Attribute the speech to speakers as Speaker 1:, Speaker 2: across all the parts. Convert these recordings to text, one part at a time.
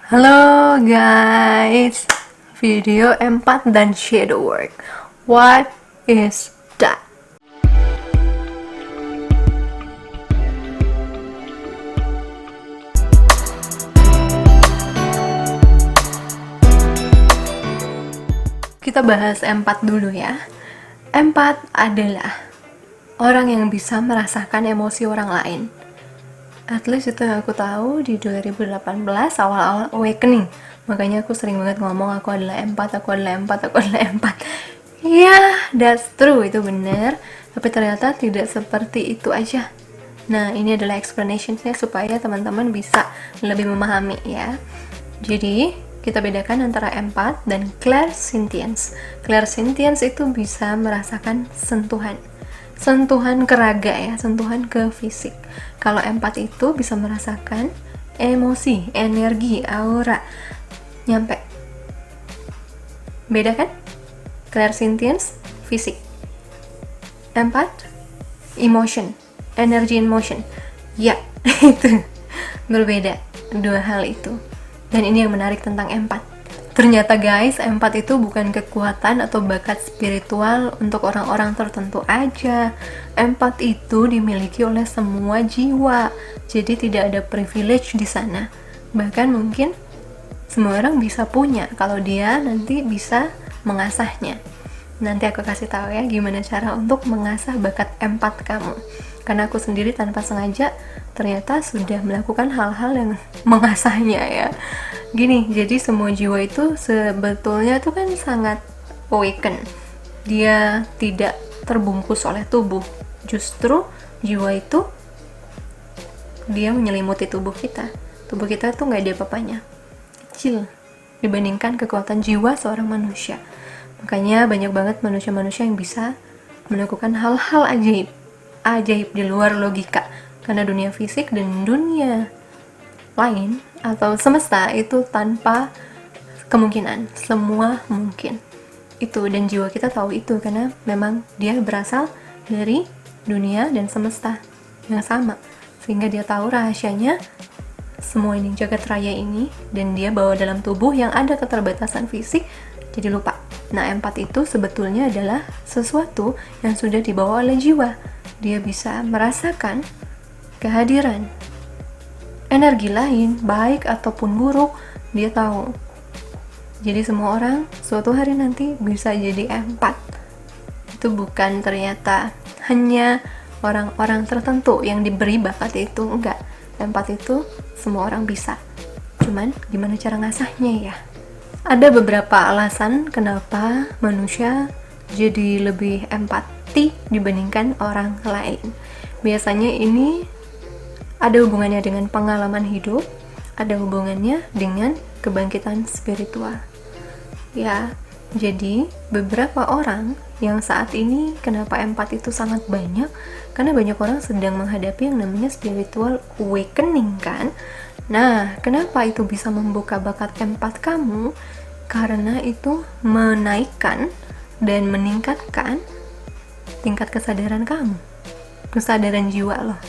Speaker 1: Halo guys, video empat dan shadow work. What is that? Kita bahas empat dulu ya. Empat adalah orang yang bisa merasakan emosi orang lain. At least itu yang aku tahu di 2018 awal-awal awakening. Makanya aku sering banget ngomong aku adalah empat. Yeah, that's true, itu benar. Tapi ternyata tidak seperti itu aja. Nah, ini adalah explanation-nya supaya teman-teman bisa lebih memahami ya. Jadi, kita bedakan antara empat dan clairsentience. Clairsentience itu bisa merasakan sentuhan ke raga ya, sentuhan ke fisik. Kalau empat itu bisa merasakan emosi, energi, aura, nyampe. Beda kan? Clairsentience, fisik. Empat, emotion, energy in motion. Ya, itu berbeda dua hal itu. Dan ini yang menarik tentang empat. Ternyata guys, empat itu bukan kekuatan atau bakat spiritual untuk orang-orang tertentu aja. Empat itu dimiliki oleh semua jiwa. Jadi tidak ada privilege di sana. Bahkan mungkin semua orang bisa punya kalau dia nanti bisa mengasahnya. Nanti aku kasih tahu ya gimana cara untuk mengasah bakat empat kamu. Karena aku sendiri tanpa sengaja ternyata sudah melakukan hal-hal yang mengasahnya ya. Gini, jadi semua jiwa itu sebetulnya tuh kan sangat awaken. Dia tidak terbungkus oleh tubuh. Justru jiwa itu dia menyelimuti tubuh kita. Tubuh kita tuh nggak ada apa-apanya, kecil dibandingkan kekuatan jiwa seorang manusia. Makanya banyak banget manusia-manusia yang bisa melakukan hal-hal ajaib di luar logika. Karena dunia fisik dan dunia lain atau semesta itu tanpa kemungkinan, semua mungkin. Itu, dan jiwa kita tahu itu karena memang dia berasal dari dunia dan semesta yang sama, sehingga dia tahu rahasianya semua ini, jagat raya ini, dan dia bawa dalam tubuh yang ada keterbatasan fisik, jadi lupa. Nah, empat itu sebetulnya adalah sesuatu yang sudah dibawa oleh jiwa. Dia bisa merasakan kehadiran energi lain, baik ataupun buruk, dia tahu. Jadi semua orang suatu hari nanti bisa jadi empat. Itu bukan ternyata hanya orang-orang tertentu yang diberi bakat itu, enggak. Empat itu semua orang bisa. Cuman gimana cara ngasahnya ya? Ada beberapa alasan kenapa manusia jadi lebih empati dibandingkan orang lain. Biasanya ini ada hubungannya dengan pengalaman hidup, ada hubungannya dengan kebangkitan spiritual. Ya, jadi beberapa orang yang saat ini kenapa empat itu sangat banyak, karena banyak orang sedang menghadapi yang namanya spiritual awakening kan. Nah, kenapa itu bisa membuka bakat empat kamu? Karena itu menaikkan dan meningkatkan tingkat kesadaran kamu, kesadaran jiwa loh.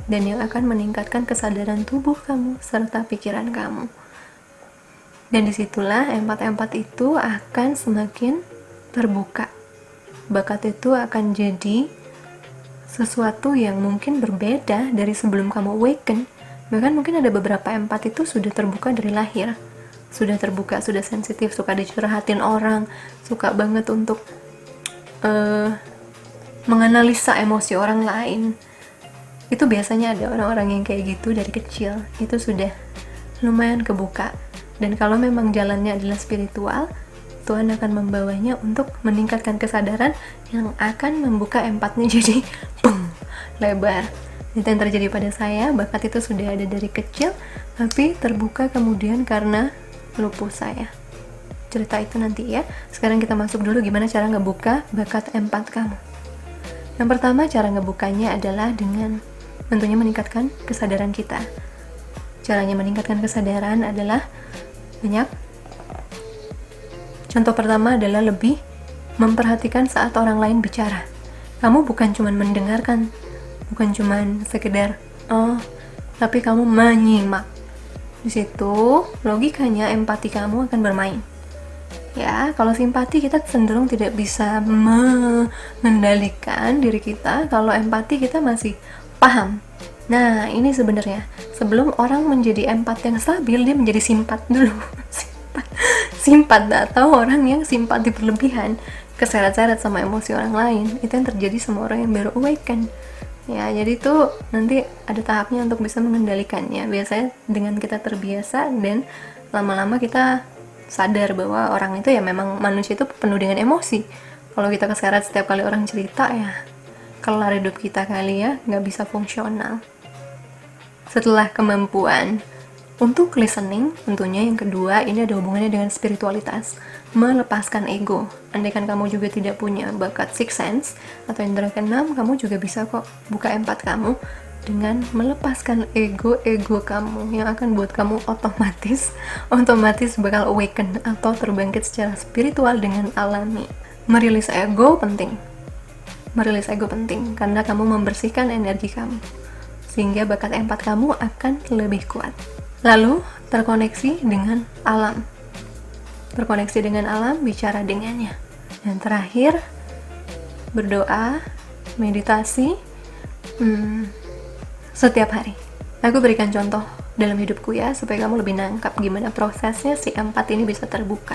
Speaker 1: Dan yang akan meningkatkan kesadaran tubuh kamu serta pikiran kamu. Dan disitulah empat-empat itu akan semakin terbuka. Bakat itu akan jadi sesuatu yang mungkin berbeda dari sebelum kamu awaken. Bahkan mungkin ada beberapa empat itu sudah terbuka dari lahir. Sudah terbuka, sudah sensitif, suka dicurhatin orang, suka banget untuk menganalisa emosi orang lain. Itu biasanya ada orang-orang yang kayak gitu dari kecil, itu sudah lumayan kebuka. Dan kalau memang jalannya adalah spiritual, Tuhan akan membawanya untuk meningkatkan kesadaran yang akan membuka empatnya jadi lebar. Itu yang terjadi pada saya. Bakat itu sudah ada dari kecil, tapi terbuka kemudian karena lupus saya. Cerita itu nanti ya. Sekarang kita masuk dulu gimana cara ngebuka bakat empat kamu. Yang pertama, cara ngebukanya adalah dengan tentunya meningkatkan kesadaran kita. Caranya meningkatkan kesadaran adalah banyak. Contoh pertama adalah lebih memperhatikan saat orang lain bicara. Kamu bukan cuma mendengarkan, bukan cuma sekedar tapi kamu menyimak. Di situ logikanya empati kamu akan bermain. Ya, kalau simpati kita cenderung tidak bisa mengendalikan diri kita, kalau empati kita masih paham. Nah, ini sebenarnya sebelum orang menjadi empat yang stabil, dia menjadi simpat dulu. simpat atau orang yang simpati berlebihan, keseret-seret sama emosi orang lain. Itu yang terjadi sama orang yang baru awaken. Ya, jadi itu nanti ada tahapnya untuk bisa mengendalikannya. Biasanya dengan kita terbiasa dan lama-lama kita sadar bahwa orang itu ya memang manusia itu penuh dengan emosi. Kalau kita keseret setiap kali orang cerita, ya kelar hidup kita kali ya, nggak bisa fungsional. Setelah kemampuan untuk listening, tentunya yang kedua ini ada hubungannya dengan spiritualitas, melepaskan ego. Andaikan kamu juga tidak punya bakat sixth sense atau indera keenam, kamu juga bisa kok buka empat kamu dengan melepaskan ego kamu yang akan buat kamu otomatis bakal awaken atau terbangkit secara spiritual dengan alami. Merilis ego penting karena kamu membersihkan energi kamu sehingga bakat empat kamu akan lebih kuat. Lalu terkoneksi dengan alam, bicara dengannya. Dan terakhir berdoa, meditasi setiap hari. Aku berikan contoh dalam hidupku ya, supaya kamu lebih nangkap gimana prosesnya si empat ini bisa terbuka.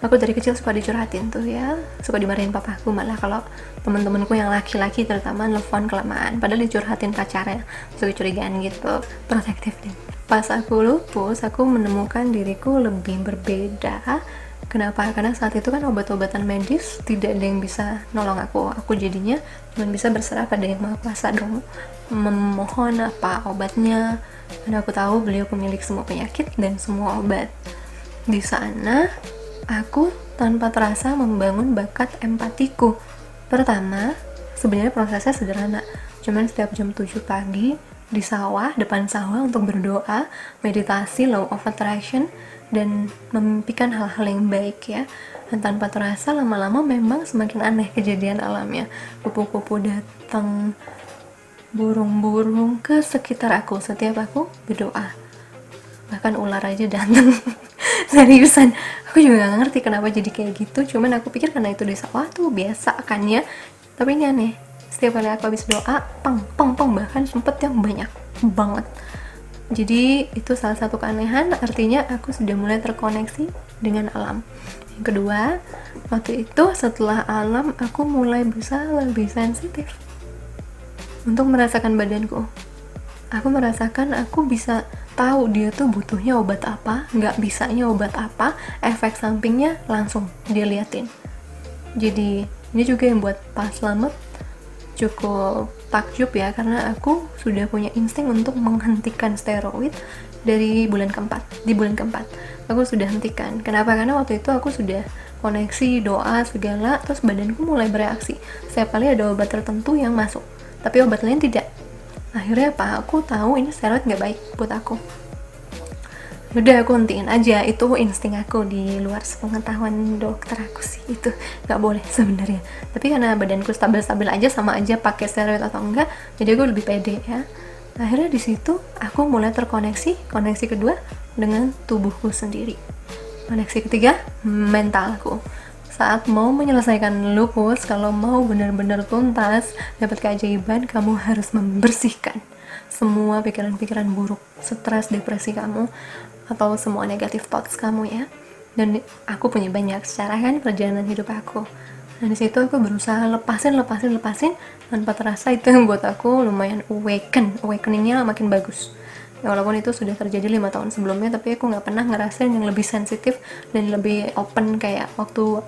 Speaker 1: Aku dari kecil suka dicurhatin tuh ya, suka dimarahin papaku malah kalau teman-temanku yang laki-laki terutama nelfon kelamaan, padahal dicurhatin pacarnya, suka curigaan gitu, protektif deh. Pas aku lupus, aku menemukan diriku lebih berbeda. Kenapa? Karena saat itu kan obat-obatan medis tidak ada yang bisa nolong aku jadinya cuma bisa berserah pada Yang Maha Kuasa dong, memohon apa obatnya, karena aku tahu beliau pemilik semua penyakit dan semua obat. Di sana aku tanpa terasa membangun bakat empatiku. Pertama, sebenarnya prosesnya sederhana, cuman setiap jam 7 pagi di sawah, depan sawah untuk berdoa, meditasi, law of attraction, dan memimpikan hal-hal yang baik ya. Dan tanpa terasa lama-lama memang semakin aneh kejadian alamnya. Kupu-kupu datang, burung-burung ke sekitar aku setiap aku berdoa. Bahkan ular aja datang. Seriusan, aku juga gak ngerti kenapa jadi kayak gitu. Cuman aku pikir karena itu di sawah tuh biasa kan ya. Tapi ini aneh. Setiap kali aku habis doa, pang, bahkan sempet yang banyak banget. Jadi itu salah satu keanehan, artinya aku sudah mulai terkoneksi dengan alam. Yang kedua, waktu itu setelah alam, aku mulai bisa lebih sensitif untuk merasakan badanku. Aku merasakan aku bisa tahu dia tuh butuhnya obat apa, nggak bisanya obat apa, efek sampingnya langsung dia liatin. Jadi ini juga yang buat Pak Slamet cukup takjub ya, karena aku sudah punya insting untuk menghentikan steroid di bulan keempat aku sudah hentikan. Kenapa? Karena waktu itu aku sudah koneksi, doa, segala, terus badanku mulai bereaksi setiap kali ada obat tertentu yang masuk, tapi obat lain tidak. Akhirnya apa? Aku tahu ini steroid nggak baik buat aku. Udah aku hentiin aja, itu insting aku di luar sepengetahuan dokter aku sih, itu nggak boleh sebenarnya. Tapi karena badanku stabil-stabil aja, sama aja pakai steroid atau enggak, jadi aku lebih pede ya. Akhirnya di situ aku mulai terkoneksi, koneksi kedua dengan tubuhku sendiri. Koneksi ketiga, mentalku. Saat mau menyelesaikan lupus, kalau mau benar-benar tuntas, dapat keajaiban, kamu harus membersihkan semua pikiran-pikiran buruk, stres, depresi kamu, atau semua negatif thoughts kamu ya. Dan aku punya banyak secara kan perjalanan hidup aku. Dan di situ aku berusaha lepasin tanpa terasa. Itu yang buat aku lumayan awakeningnya makin bagus. Ya, walaupun itu sudah terjadi 5 tahun sebelumnya, tapi aku nggak pernah ngerasain yang lebih sensitif dan lebih open kayak waktu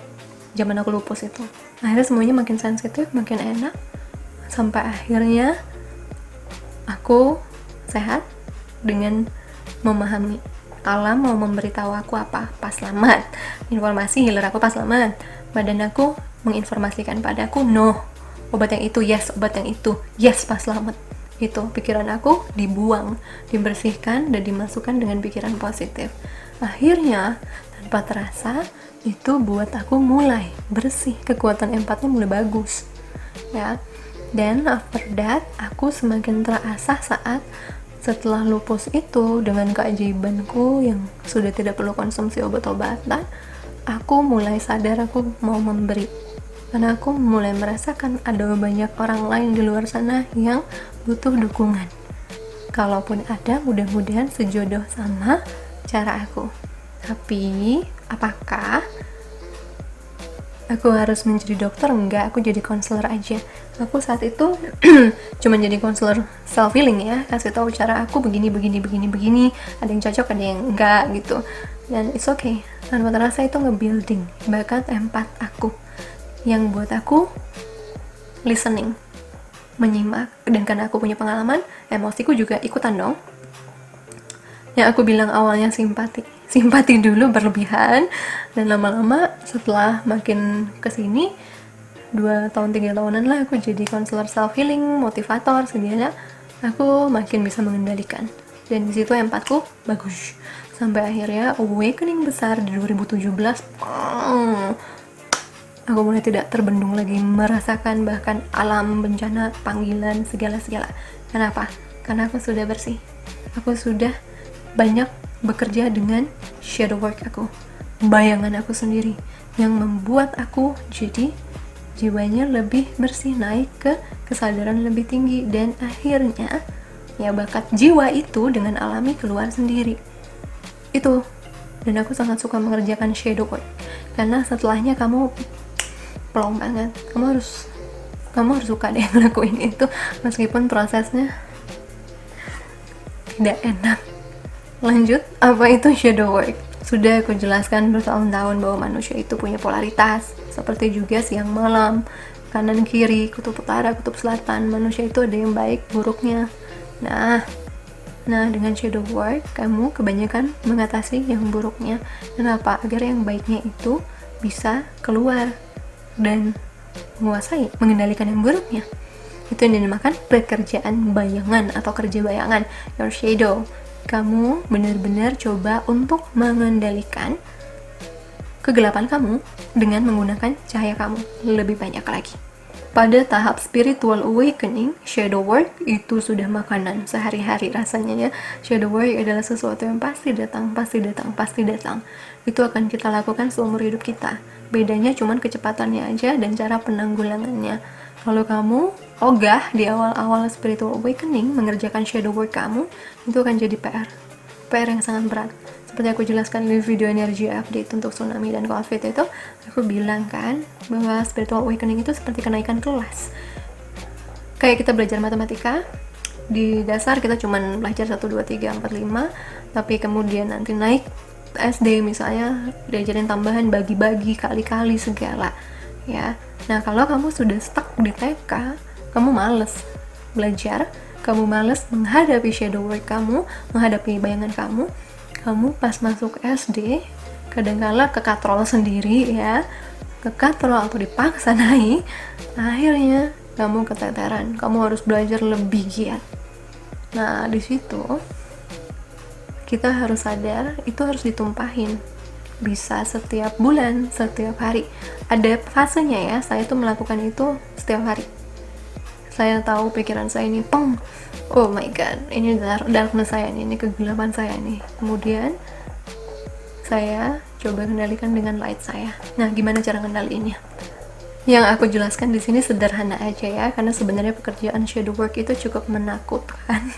Speaker 1: zaman aku lupus itu. Akhirnya semuanya makin sensitif, makin enak, sampai akhirnya aku sehat dengan memahami alam mau memberitahu aku apa. Pas selamat, informasi healer aku pas selamat, badan aku menginformasikan padaku no, obat yang itu yes, obat yang itu yes, pas selamat. Itu pikiran aku dibuang, dibersihkan, dan dimasukkan dengan pikiran positif. Akhirnya tanpa terasa itu buat aku mulai bersih, kekuatan empatnya mulai bagus ya. Dan after that aku semakin terasah saat Setelah lupus itu, dengan keajaibanku yang sudah tidak perlu konsumsi obat-obatan, aku mulai sadar aku mau memberi. Karena aku mulai merasakan ada banyak orang lain di luar sana yang butuh dukungan. Kalaupun ada, mudah-mudahan sejodoh sama cara aku. Tapi, apakah aku harus menjadi dokter? Enggak, aku jadi konselor aja. Aku saat itu cuma jadi konselor self healing ya, kasih tahu cara aku begini, ada yang cocok, ada yang enggak gitu. Dan it's okay. Tanpa terasa itu nge-building bakat empat aku, yang buat aku listening, menyimak, dan karena aku punya pengalaman, emosiku juga ikutan dong. Yang aku bilang awalnya simpati dulu berlebihan, dan lama-lama setelah makin kesini 2 tahun 3 tahunan lah aku jadi konselor self healing, motivator, segala aku makin bisa mengendalikan, dan disitu empatku bagus sampai akhirnya awakening besar di 2017. Aku mulai tidak terbendung lagi merasakan bahkan alam bencana, panggilan, segala. Kenapa? Karena aku sudah bersih. Aku sudah banyak bekerja dengan shadow work aku, bayangan aku sendiri, yang membuat aku jadi jiwanya lebih bersih, naik ke kesadaran lebih tinggi, dan akhirnya ya bakat jiwa itu dengan alami keluar sendiri. Itu. Dan aku sangat suka mengerjakan shadow work karena setelahnya kamu plong banget. Kamu harus suka deh ngelakuin itu meskipun prosesnya tidak enak. Lanjut, apa itu shadow work? Sudah aku jelaskan bertahun-tahun bahwa manusia itu punya polaritas, seperti juga siang malam, kanan kiri, kutub utara, kutub selatan. Manusia itu ada yang baik buruknya. Nah, dengan shadow work kamu kebanyakan mengatasi yang buruknya. Kenapa? Agar yang baiknya itu bisa keluar dan menguasai, mengendalikan yang buruknya. Itu yang dinamakan pekerjaan bayangan atau kerja bayangan, your shadow. Kamu benar-benar coba untuk mengendalikan kegelapan kamu dengan menggunakan cahaya kamu lebih banyak lagi. Pada tahap spiritual awakening, shadow work itu sudah makanan sehari-hari rasanya ya. Shadow work adalah sesuatu yang pasti datang. Itu akan kita lakukan seumur hidup kita. Bedanya cuman kecepatannya aja dan cara penanggulangannya. Kalau kamu ogah di awal-awal spiritual awakening mengerjakan shadow work kamu, itu akan jadi PR yang sangat berat. Seperti aku jelaskan di video energi update untuk tsunami dan covid itu, aku bilang kan bahwa spiritual awakening itu seperti kenaikan kelas. Kayak kita belajar matematika, di dasar kita cuman belajar 1, 2, 3, 4, 5, tapi kemudian nanti naik SD misalnya diajarin tambahan, bagi-bagi, kali-kali segala ya. Nah, kalau kamu sudah stuck di TK, kamu males belajar, kamu males menghadapi shadow work kamu, menghadapi bayangan kamu pas masuk SD kadang-kala kekatrol sendiri ya, kekatrol atau dipaksa naik, akhirnya kamu keteteran, kamu harus belajar lebih giat. Nah, di situ kita harus sadar itu harus ditumpahin, bisa setiap bulan, setiap hari. Ada fasenya ya, saya tuh melakukan itu setiap hari. Saya tahu pikiran saya ini oh my god, ini darkness saya ini kegelapan saya nih. Kemudian saya coba kendalikan dengan light saya. Nah, gimana cara kendaliinnya? Yang aku jelaskan di sini sederhana aja ya, karena sebenarnya pekerjaan shadow work itu cukup menakutkan,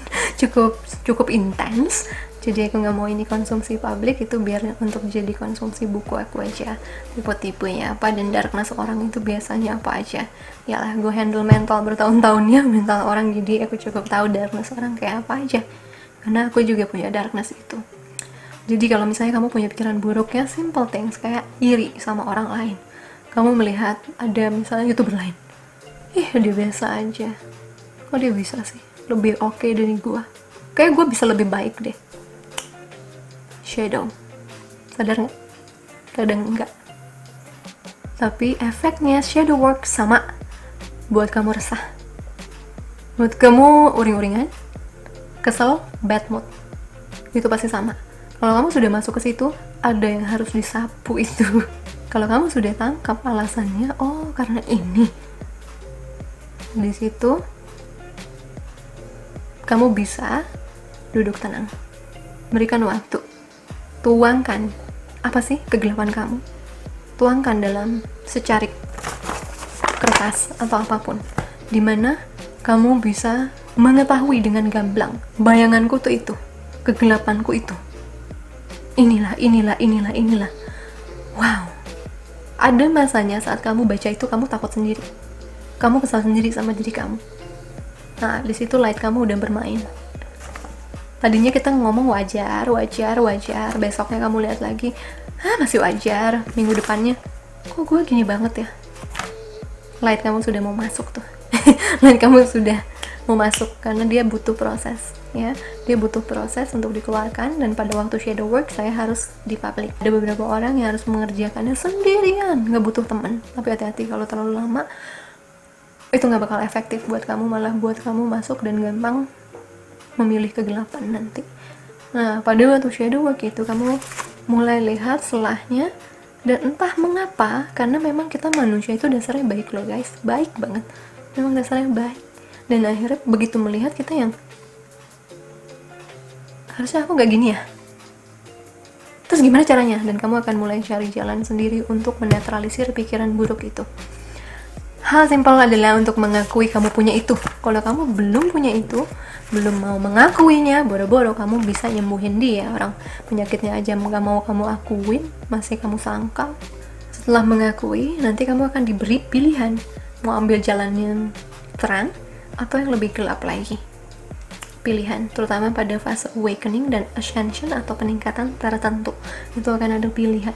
Speaker 1: cukup intens. Jadi aku nggak mau ini konsumsi publik, itu biar untuk jadi konsumsi buku aku aja, tipe-tipenya apa dan darkness orang itu biasanya apa aja. Yalah, gue handle mental bertahun-tahun ya, mental orang, jadi aku cukup tahu darkness orang kayak apa aja, karena aku juga punya darkness itu. Jadi kalau misalnya kamu punya pikiran buruk ya, simple things kayak iri sama orang lain. Kamu melihat ada misalnya YouTuber lain, dia biasa aja, kok dia bisa sih lebih oke dari gue, kayak gue bisa lebih baik deh. Shadow, sadar nggak? Kadang enggak, tapi efeknya shadow work sama. Buat kamu resah, buat kamu uring-uringan, kesel, bad mood, itu pasti sama. Kalau kamu sudah masuk ke situ, ada yang harus disapu itu. Kalau kamu sudah tangkap alasannya, oh karena ini, di situ kamu bisa duduk tenang, berikan waktu, tuangkan apa sih kegelapan kamu, tuangkan dalam secarik kertas atau apapun, dimana kamu bisa mengetahui dengan gamblang, bayanganku tuh itu, kegelapanku itu, inilah. Wow, ada masanya saat kamu baca itu kamu takut sendiri, kamu kesal sendiri sama diri kamu. Nah, di situ light kamu udah bermain. Tadinya kita ngomong wajar, besoknya kamu lihat lagi, masih wajar, minggu depannya, kok gue gini banget ya? Light kamu sudah mau masuk tuh. Light kamu sudah mau masuk, karena dia butuh proses, ya. Dia butuh proses untuk dikeluarkan, dan pada waktu shadow work, saya harus di public. Ada beberapa orang yang harus mengerjakannya sendirian, nggak butuh teman. Tapi hati-hati, kalau terlalu lama, itu nggak bakal efektif buat kamu, malah buat kamu masuk dan gampang memilih kegelapan nanti. Nah, pada waktu shadow work itu kamu mulai lihat selahnya, dan entah mengapa, karena memang kita manusia itu dasarnya baik loh guys, baik banget, memang dasarnya baik. Dan akhirnya begitu melihat kita yang harusnya aku nggak gini ya, terus gimana caranya, dan kamu akan mulai cari jalan sendiri untuk menetralisir pikiran buruk itu. Hal simpel adalah untuk mengakui kamu punya itu. Kalau kamu belum punya itu, belum mau mengakuinya, boro-boro kamu bisa nyembuhin dia. Orang penyakitnya aja nggak mau kamu akuin, masih kamu sangkal. Setelah mengakui, nanti kamu akan diberi pilihan, mau ambil jalan yang terang atau yang lebih gelap lagi. Pilihan, terutama pada fase awakening dan ascension atau peningkatan tertentu, itu akan ada pilihan.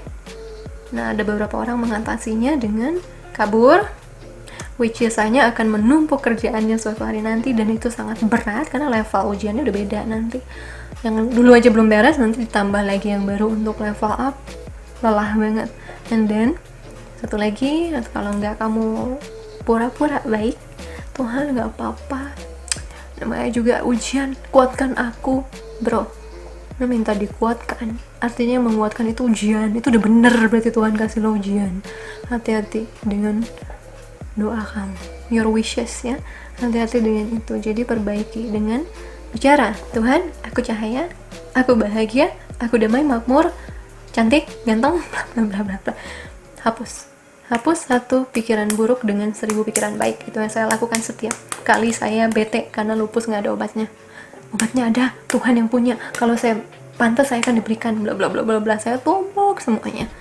Speaker 1: Nah, ada beberapa orang mengatasinya dengan kabur, which biasanya akan menumpuk kerjaannya suatu hari nanti, dan itu sangat berat karena level ujiannya udah beda nanti. Yang dulu aja belum beres, nanti ditambah lagi yang baru untuk level up, lelah banget. And then satu lagi, kalau nggak kamu pura-pura baik, Tuhan nggak apa-apa, namanya juga ujian, kuatkan aku bro. Lo minta dikuatkan, artinya menguatkan itu ujian, itu udah bener, berarti Tuhan kasih lo ujian. Hati-hati dengan doa kamu, your wishes ya, hati-hati dengan itu. Jadi perbaiki dengan bicara, Tuhan, aku cahaya, aku bahagia, aku damai, makmur, cantik, ganteng, bla bla bla bla. Hapus satu pikiran buruk dengan 1000 pikiran baik. Itu yang saya lakukan setiap kali saya bete karena lupus nggak ada obatnya. Obatnya ada, Tuhan yang punya, kalau saya pantas saya akan diberikan, bla bla bla bla bla. Saya tumpuk semuanya.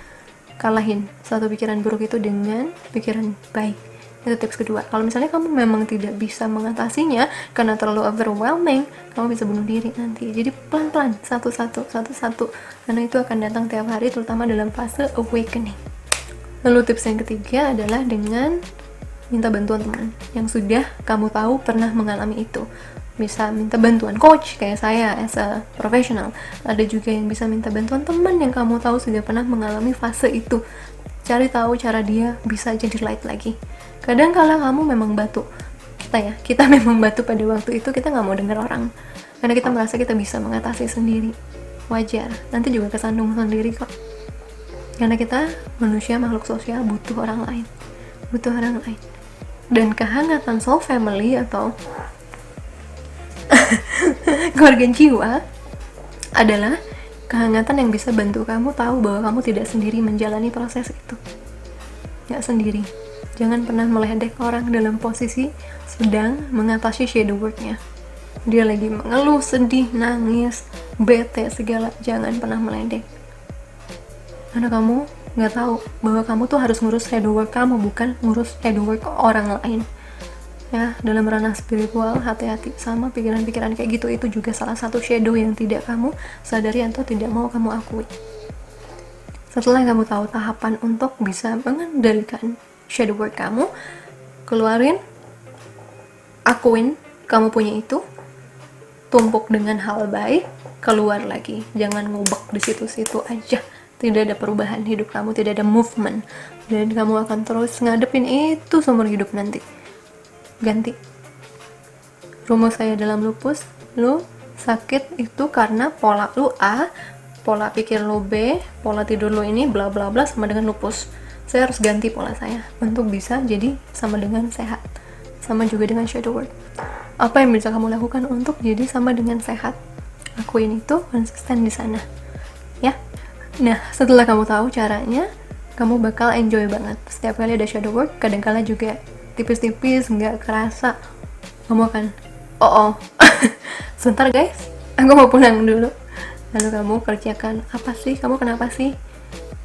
Speaker 1: Kalahin satu pikiran buruk itu dengan pikiran baik. Itu tips kedua. Kalau misalnya kamu memang tidak bisa mengatasinya karena terlalu overwhelming, kamu bisa bunuh diri nanti. Jadi pelan-pelan, satu-satu, karena itu akan datang tiap hari, terutama dalam fase awakening. Lalu tips yang ketiga adalah dengan minta bantuan teman yang sudah kamu tahu pernah mengalami itu. Bisa minta bantuan coach kayak saya as a professional. Ada juga yang bisa minta bantuan teman yang kamu tahu sudah pernah mengalami fase itu. Cari tahu cara dia bisa jadi light lagi. Kadang kala kamu memang batu, kita memang batu pada waktu itu, kita nggak mau dengar orang karena kita merasa kita bisa mengatasi sendiri. Wajar, nanti juga kesandung sendiri kok, karena kita manusia makhluk sosial, butuh orang lain. Dan kehangatan soul family atau keluarga jiwa adalah kehangatan yang bisa bantu kamu tahu bahwa kamu tidak sendiri menjalani proses itu, nggak sendiri. Jangan pernah meledek orang dalam posisi sedang mengatasi shadow work-nya. Dia lagi mengeluh, sedih, nangis, bete, segala. Jangan pernah meledek. Karena kamu nggak tahu bahwa kamu tuh harus ngurus shadow work kamu, bukan ngurus shadow work orang lain. Ya, dalam ranah spiritual, hati-hati sama pikiran-pikiran kayak gitu. Itu juga salah satu shadow yang tidak kamu sadari atau tidak mau kamu akui. Setelah kamu tahu tahapan untuk bisa mengendalikan shadow work kamu, keluarin, akuin kamu punya itu, tumpuk dengan hal baik, keluar lagi. Jangan ngubek di situ-situ aja. Tidak ada perubahan hidup kamu, tidak ada movement, dan kamu akan terus ngadepin itu seumur hidup nanti. Ganti rumus saya dalam lupus, lu sakit itu karena pola lu A, pola pikir lu B, pola tidur lu ini bla bla bla sama dengan lupus. Saya harus ganti pola saya untuk bisa jadi sama dengan sehat. Sama juga dengan shadow work. Apa yang bisa kamu lakukan untuk jadi sama dengan sehat? lakuin itu, konsisten di sana ya. Nah, setelah kamu tahu caranya, kamu bakal enjoy banget. Setiap kali ada shadow work, kadang-kala juga tipis-tipis, nggak kerasa, kamu akan oh sebentar guys, aku mau pulang dulu. Lalu kamu kerjakan, apa sih, kamu kenapa sih,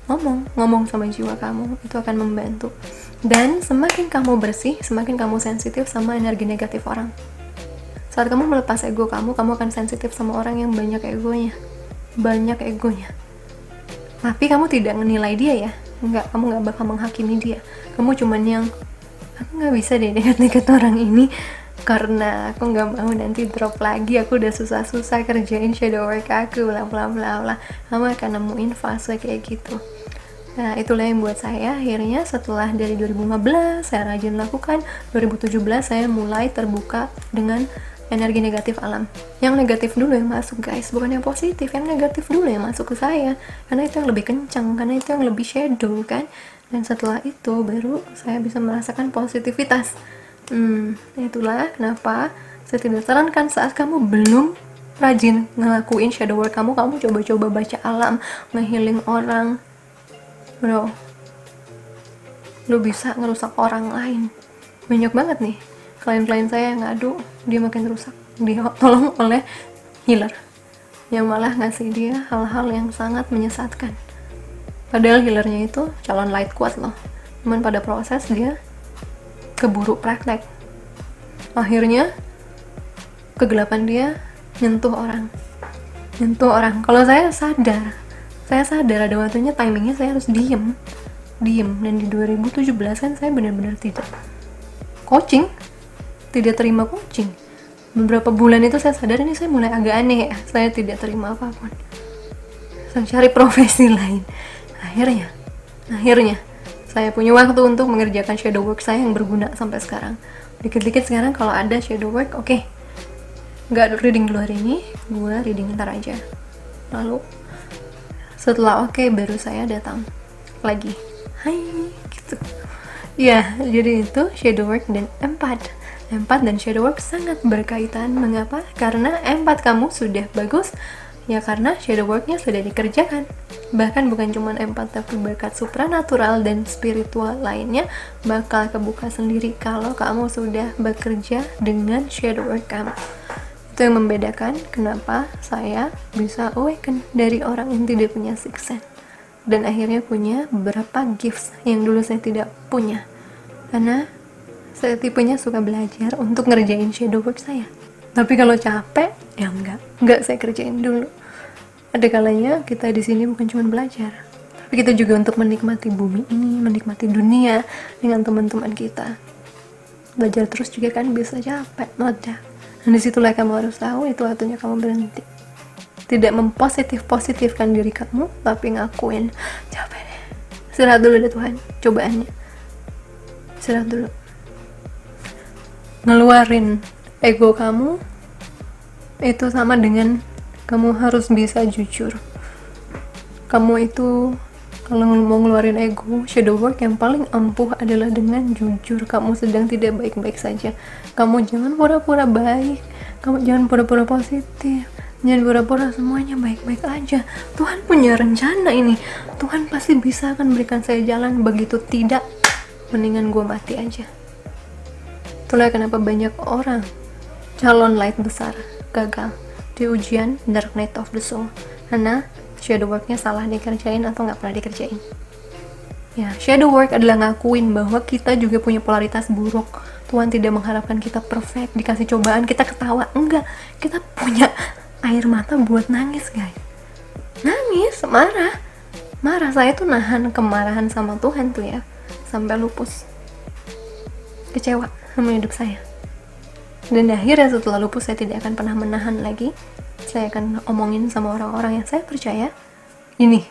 Speaker 1: ngomong sama jiwa kamu, itu akan membantu. Dan semakin kamu bersih, semakin kamu sensitif sama energi negatif orang. Saat kamu melepas ego kamu akan sensitif sama orang yang banyak egonya. Tapi kamu tidak menilai dia ya, kamu nggak bakal menghakimi dia. Kamu cuman yang, aku nggak bisa deh dekat-dekat orang ini karena aku nggak mau nanti drop lagi, aku udah susah-susah kerjain shadow work aku, bla bla bla bla. Kamu akan nemuin fase kayak gitu. Nah, itulah yang buat saya akhirnya setelah dari 2015 saya rajin lakukan, 2017 saya mulai terbuka dengan energi negatif alam. Yang negatif dulu yang masuk guys, bukan yang positif. Yang negatif dulu yang masuk ke saya, karena itu yang lebih kencang, karena itu yang lebih shadow kan. Dan setelah itu baru saya bisa merasakan positivitas. Itulah kenapa saya tidak sarankan saat kamu belum rajin ngelakuin shadow work kamu coba-coba baca alam, ngehealing orang. Bro, lu bisa ngerusak orang lain. Banyak banget nih klien-klien saya yang ngadu, dia makin rusak, dia tolong oleh healer yang malah ngasih dia hal-hal yang sangat menyesatkan. Padahal healernya itu calon light kuat loh, cuman pada proses dia keburu praktek, akhirnya kegelapan dia nyentuh orang. Kalau saya sadar ada waktunya, timingnya saya harus diem. Dan di 2017 kan saya benar-benar tidak terima coaching. Beberapa bulan itu saya sadar ini saya mulai agak aneh ya, saya tidak terima apapun, saya cari profesi lain. Akhirnya saya punya waktu untuk mengerjakan shadow work saya yang berguna sampai sekarang. Dikit-dikit sekarang kalau ada shadow work, oke, nggak reading dulu hari ini, gue reading ntar aja. Lalu setelah baru saya datang lagi, hai gitu ya. Jadi itu shadow work dan empat dan shadow work sangat berkaitan. Mengapa? Karena empat kamu sudah bagus ya, karena shadow worknya sudah dikerjakan. Bahkan bukan cuma empat, tapi berkat supranatural dan spiritual lainnya bakal kebuka sendiri kalau kamu sudah bekerja dengan shadow work kamu. Itu yang membedakan kenapa saya bisa awaken dari orang yang tidak punya sixth sense dan akhirnya punya beberapa gifts yang dulu saya tidak punya, karena saya tipenya suka belajar untuk ngerjain shadow work saya. Tapi kalau capek ya enggak saya kerjain dulu. Ada kalanya kita di sini bukan cuma belajar, tapi kita juga untuk menikmati bumi ini, menikmati dunia dengan teman-teman kita. Belajar terus juga kan bisa capek, meledak. Dan disitulah kamu harus tahu itu waktunya kamu berhenti. Tidak mempositifkan diri kamu, tapi ngakuin capek deh. Istirahat dulu deh Tuhan, cobaannya. Istirahat dulu. Ngeluarin ego kamu itu sama dengan kamu harus bisa jujur. Kamu itu kalau mau ngeluarin ego, shadow work yang paling ampuh adalah dengan jujur. Kamu sedang tidak baik-baik saja. Kamu jangan pura-pura baik, kamu jangan pura-pura positif, jangan pura-pura semuanya baik-baik aja. Tuhan punya rencana ini, Tuhan pasti bisa akan berikan saya jalan. Begitu tidak, mendingan gue mati aja. Itulah kenapa banyak orang calon light besar gagal di ujian dark night of the soul, karena shadow worknya salah dikerjain atau nggak pernah dikerjain. Ya, shadow work adalah ngakuin bahwa kita juga punya polaritas buruk. Tuhan tidak mengharapkan kita perfect, dikasih cobaan kita ketawa, enggak, kita punya air mata buat nangis guys. Nangis, marah. Saya tuh nahan kemarahan sama Tuhan tuh ya sampai lupus, kecewa sama hidup saya. Dan akhirnya setelah lupus saya tidak akan pernah menahan lagi. Saya akan omongin sama orang-orang yang saya percaya, ini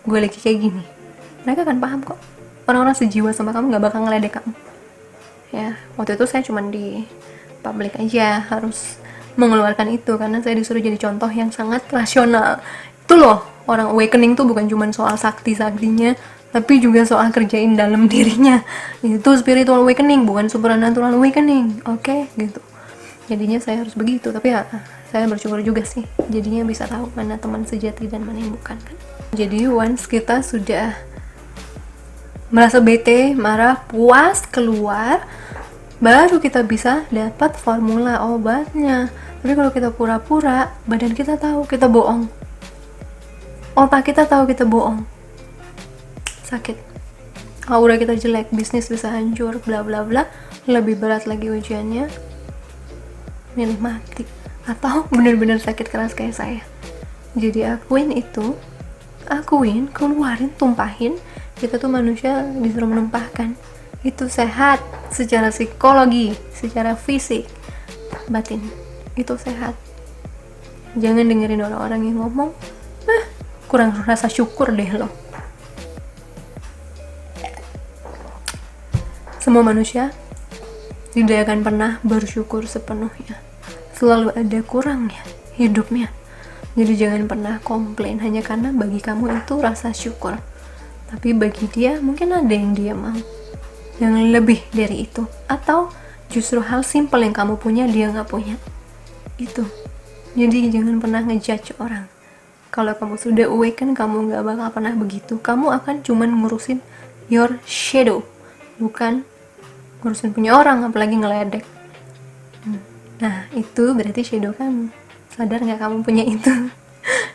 Speaker 1: gue lagi kayak gini, mereka akan paham kok. Orang-orang sejiwa sama kamu gak bakal ngeledek kamu ya. Waktu itu saya cuma di public aja harus mengeluarkan itu, karena saya disuruh jadi contoh yang sangat rasional. Itu loh, orang awakening tuh bukan cuma soal sakti-saktinya, tapi juga soal kerjain dalam dirinya. Itu spiritual awakening, bukan supernatural awakening. Oke, gitu. Jadinya saya harus begitu. Tapi ya saya bersyukur juga sih, jadinya bisa tahu mana teman sejati dan mana yang bukan kan. Jadi once kita sudah merasa bete, marah, puas, keluar, baru kita bisa dapat formula obatnya. Tapi kalau kita pura-pura, badan kita tahu kita bohong, otak kita tahu kita bohong, sakit, aura kita jelek, bisnis bisa hancur, bla bla bla. Lebih berat lagi ujiannya, milih mati atau bener-bener sakit keras kayak saya. Jadi akuin itu, akuin, keluarin, tumpahin. Kita tuh manusia disuruh menumpahkan. Itu sehat secara psikologi, secara fisik, batin. Itu sehat. Jangan dengerin orang-orang yang ngomong, kurang rasa syukur deh lo. Semua manusia tidak akan pernah bersyukur sepenuhnya. Selalu ada kurangnya hidupnya. Jadi jangan pernah komplain hanya karena bagi kamu itu rasa syukur. Tapi bagi dia mungkin ada yang dia mau yang lebih dari itu, atau justru hal simpel yang kamu punya dia nggak punya itu. Jadi jangan pernah ngejudge orang. Kalau kamu sudah awaken, kamu nggak bakal pernah begitu. Kamu akan cuman ngurusin your shadow, bukan ngurusin punya orang, apalagi ngeledek. Nah itu berarti shadow kamu. Sadar nggak kamu punya itu?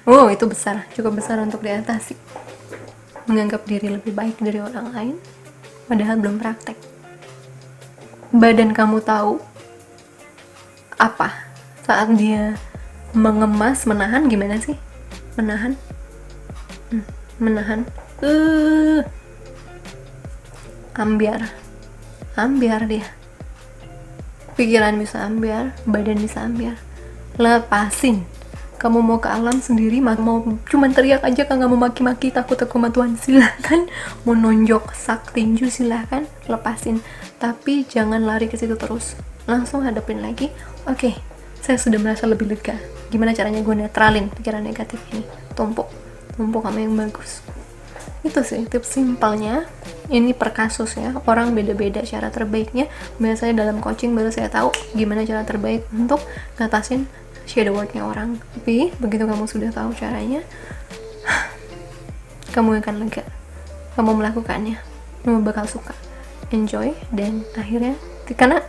Speaker 1: Oh itu besar, cukup besar untuk diatasi. Menganggap diri lebih baik dari orang lain padahal belum praktek. Badan kamu tahu apa saat dia mengemas, menahan. Gimana sih menahan? Menahan ambiar dia. Pikiran bisa ambiar, badan bisa ambiar. Lepasin. Kamu mau ke alam sendiri, mau cuman teriak aja, kan nggak mau maki-maki, takut sama Tuhan, silahkan. Mau nonjok sak tinju, silahkan, lepasin. Tapi jangan lari ke situ terus. Langsung hadapin lagi. Oke, saya sudah merasa lebih lega. Gimana caranya gue netralin pikiran negatif ini? Tumpuk sama yang bagus. Itu sih tips simpelnya. Ini per kasus ya, orang beda-beda cara terbaiknya. Biasanya dalam coaching baru saya tahu gimana cara terbaik untuk ngatasin shadow worknya orang. Tapi begitu kamu sudah tahu caranya, kamu akan lega. Kamu melakukannya, kamu bakal suka, enjoy, dan akhirnya karena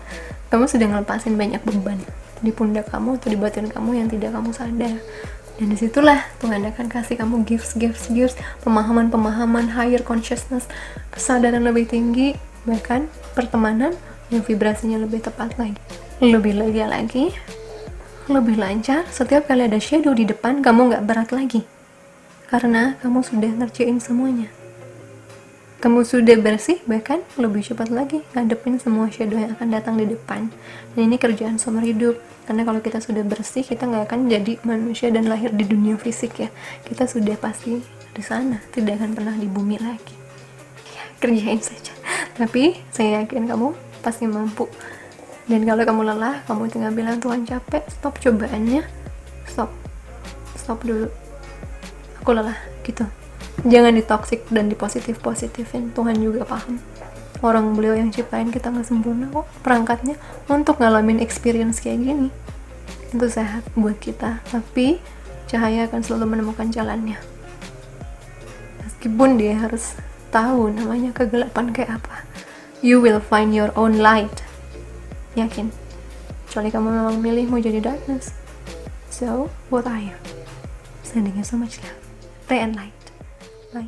Speaker 1: kamu sudah ngelepasin banyak beban di pundak kamu atau di batin kamu yang tidak kamu sadar. Dan disitulah Tuhan akan kasih kamu gifts, pemahaman, higher consciousness, kesadaran lebih tinggi, bahkan pertemanan yang vibrasinya lebih tepat lagi, lebih lega lagi, lebih lancar. Setiap kali ada shadow di depan, kamu gak berat lagi karena kamu sudah ngerjain semuanya. Kamu sudah bersih, bahkan lebih cepat lagi ngadepin semua shadow yang akan datang di depan. Dan ini kerjaan seumur hidup, karena kalau kita sudah bersih, kita gak akan jadi manusia dan lahir di dunia fisik ya. Kita sudah pasti di sana, tidak akan pernah di bumi lagi ya, kerjain saja. Tapi saya yakin kamu pasti mampu. Dan kalau kamu lelah, kamu tinggal bilang, Tuhan capek, stop cobaannya, stop dulu, aku lelah gitu. Jangan ditoksik dan dipositifin. Tuhan juga paham, orang beliau yang ciptain kita nggak sempurna kok. Perangkatnya untuk ngalamin experience kayak gini itu sehat buat kita. Tapi cahaya akan selalu menemukan jalannya, meskipun dia harus tahu namanya kegelapan kayak apa. You will find your own light, yakin. Kecuali kamu memang milih mau jadi darkness. So what are you? Sending you so much love, day and light. Bye.